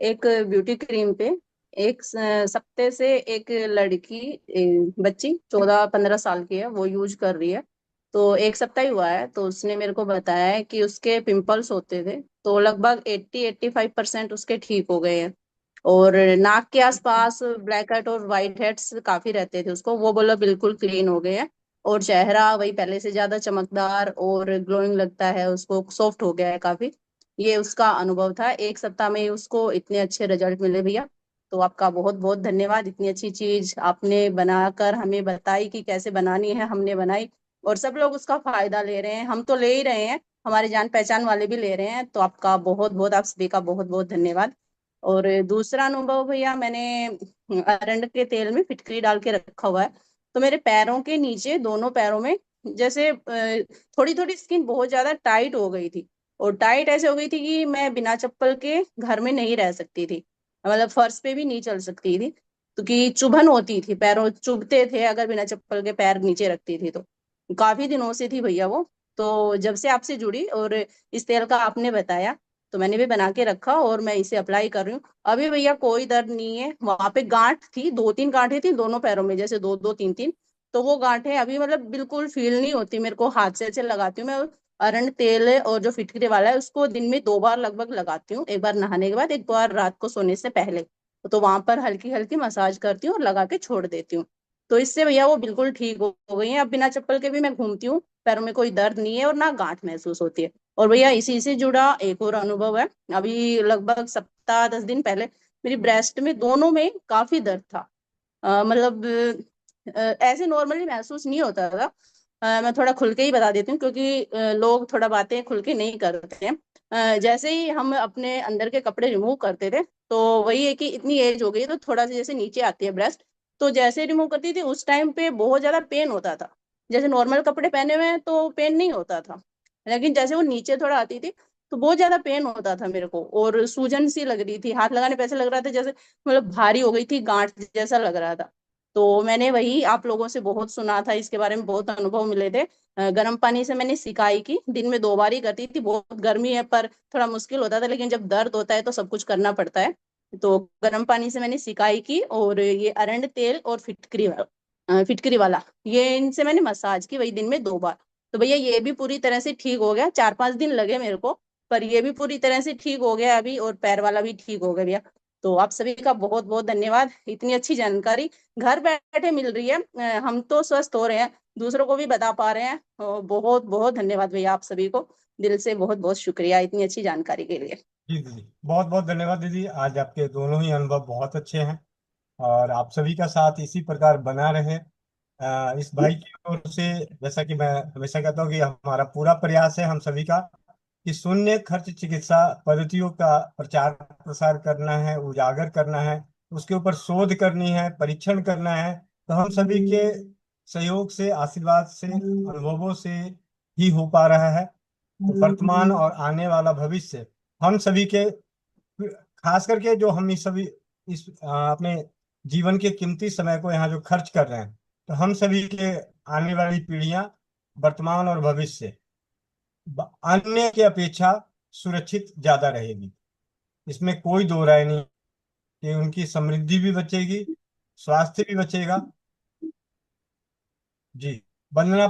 एक beauty cream पे एक सप्ते से एक लड़की बच्ची 14-15 साल की है, वो यूज कर रही है। तो एक सप्ताह ही हुआ है, तो उसने मेरे को बताया है कि उसके पिंपल्स होते थे तो लगभग 80-85% उसके ठीक हो गए हैं। और नाक के आसपास ब्लैक हेड और वाइट हेड्स काफी रहते थे उसको, वो बोला बिल्कुल क्लीन हो गए हैं। और चेहरा वही पहले से ज्यादा चमकदार और ग्लोइंग लगता है उसको, सॉफ्ट हो गया है काफी। ये उसका अनुभव था, एक सप्ताह में ही उसको इतने अच्छे रिजल्ट मिले भैया। तो आपका बहुत बहुत धन्यवाद, इतनी अच्छी चीज आपने बनाकर हमें बताई कि कैसे बनानी है, हमने बनाई। और सब लोग उसका फायदा ले रहे हैं, हम तो ले ही रहे हैं, हमारे जान पहचान वाले भी ले रहे हैं। तो आपका बहुत बहुत, आप सभी का बहुत बहुत धन्यवाद। और दूसरा अनुभव भैया, मैंने अरंड के तेल में फिटकरी डाल के रखा हुआ है। तो मेरे पैरों के नीचे, दोनों पैरों में जैसे थोड़ी थोड़ी स्किन बहुत ज्यादा टाइट हो गई थी। और टाइट ऐसे हो गई थी कि मैं बिना चप्पल के घर में नहीं रह सकती थी, मतलब फर्श पे भी नहीं चल सकती थी। तो कि चुभन होती थी, पैरों चुभते थे अगर बिना चप्पल के पैर नीचे रखती थी तो। काफी दिनों से थी भैया वो। तो जब से आपसे जुड़ी और इस तेल का आपने बताया, तो मैंने भी बना के रखा और मैं इसे अप्लाई कर रही हूँ। अभी भैया कोई दर्द नहीं है, वहां पे गांठ थी, 2-3 गांठें थी दोनों पैरों में, जैसे दो दो तीन तीन। तो वो गांठें अभी मतलब बिल्कुल फील नहीं होती मेरे को, हाथ से ऐसे लगाती हूँ मैं। अरंड तेल है और जो फिटकरी वाला है उसको दिन में 2 बार लगभग लगाती हूँ, एक बार नहाने के बाद, एक बार रात को सोने से पहले। तो वहां पर हल्की हल्की मसाज करती हूँ और लगा के छोड़ देती हूँ। तो इससे भैया वो बिल्कुल ठीक हो गई है, अब बिना चप्पल के भी मैं घूमती हूँ, पैरों में कोई दर्द नहीं है और ना गांठ महसूस होती है। और भैया इसी से जुड़ा एक और अनुभव है, अभी लगभग सप्ताह 10 दिन पहले मेरी ब्रेस्ट में दोनों में काफी दर्द था। मतलब ऐसे नॉर्मली महसूस नहीं होता था। मैं थोड़ा खुल के ही बता देती हूँ क्योंकि लोग थोड़ा बातें खुल के नहीं करते हैं। जैसे ही हम अपने अंदर के कपड़े रिमूव करते थे, तो वही है कि इतनी एज हो गई तो थोड़ा सा जैसे नीचे आती है ब्रेस्ट। तो जैसे रिमूव करती थी उस टाइम पे बहुत ज्यादा पेन होता था। जैसे नॉर्मल कपड़े पहने हुए हैं तो पेन नहीं होता था, लेकिन जैसे वो नीचे थोड़ा आती थी तो बहुत ज्यादा पेन होता था मेरे को, और सूजन सी लग रही थी, हाथ लगाने पे ऐसे लग रहा था जैसे मतलब भारी हो गई थी, गांठ जैसा लग रहा था। तो मैंने वही आप लोगों से बहुत सुना था इसके बारे में, बहुत अनुभव मिले थे। गर्म पानी से मैंने सिकाई की, दिन में 2 बार ही करती थी, बहुत गर्मी है पर थोड़ा मुश्किल होता था, लेकिन जब दर्द होता है तो सब कुछ करना पड़ता है। तो गर्म पानी से मैंने सिकाई की, और ये अरंड तेल और फिटकरी वाला, ये इनसे मैंने मसाज की वही दिन में 2 बार। तो भैया ये भी पूरी तरह से ठीक हो गया, 4-5 दिन लगे मेरे को, पर ये भी पूरी तरह से ठीक हो गया अभी, और पैर वाला भी ठीक हो गया भैया। तो आप सभी का बहुत बहुत धन्यवाद, इतनी अच्छी जानकारी घर बैठे मिल रही है। हम तो स्वस्थ हो रहे हैं, दूसरों को भी बता पा रहे हैं। बहुत बहुत धन्यवाद भैया, आप सभी को दिल से बहुत बहुत शुक्रिया इतनी अच्छी जानकारी के लिए। जी दीदी, बहुत बहुत धन्यवाद दीदी। आज आपके दोनों ही अनुभव बहुत अच्छे हैं और आप सभी का साथ इसी प्रकार बना रहे। इस भाई की ओर से, जैसा कि मैं हमेशा कहता हूँ कि हमारा पूरा प्रयास है हम सभी का कि शून्य खर्च चिकित्सा पद्धतियों का प्रचार प्रसार करना है, उजागर करना है, उसके ऊपर शोध करनी है, परीक्षण करना है। तो हम सभी के सहयोग से, आशीर्वाद से, अनुभवों से ही हो पा रहा है। तो वर्तमान और आने वाला भविष्य हम सभी के, खास करके जो हम इस सभी इस अपने जीवन के कीमती समय को यहाँ जो खर्च कर रहे हैं, तो हम सभी के आने वाली पीढ़ियां, वर्तमान और भविष्य अन्य की अपेक्षा सुरक्षित ज्यादा रहेगी। इसमें कोई दो राय नहीं कि उनकी समृद्धि भी बचेगी, स्वास्थ्य भी बचेगा। जी। वंदना।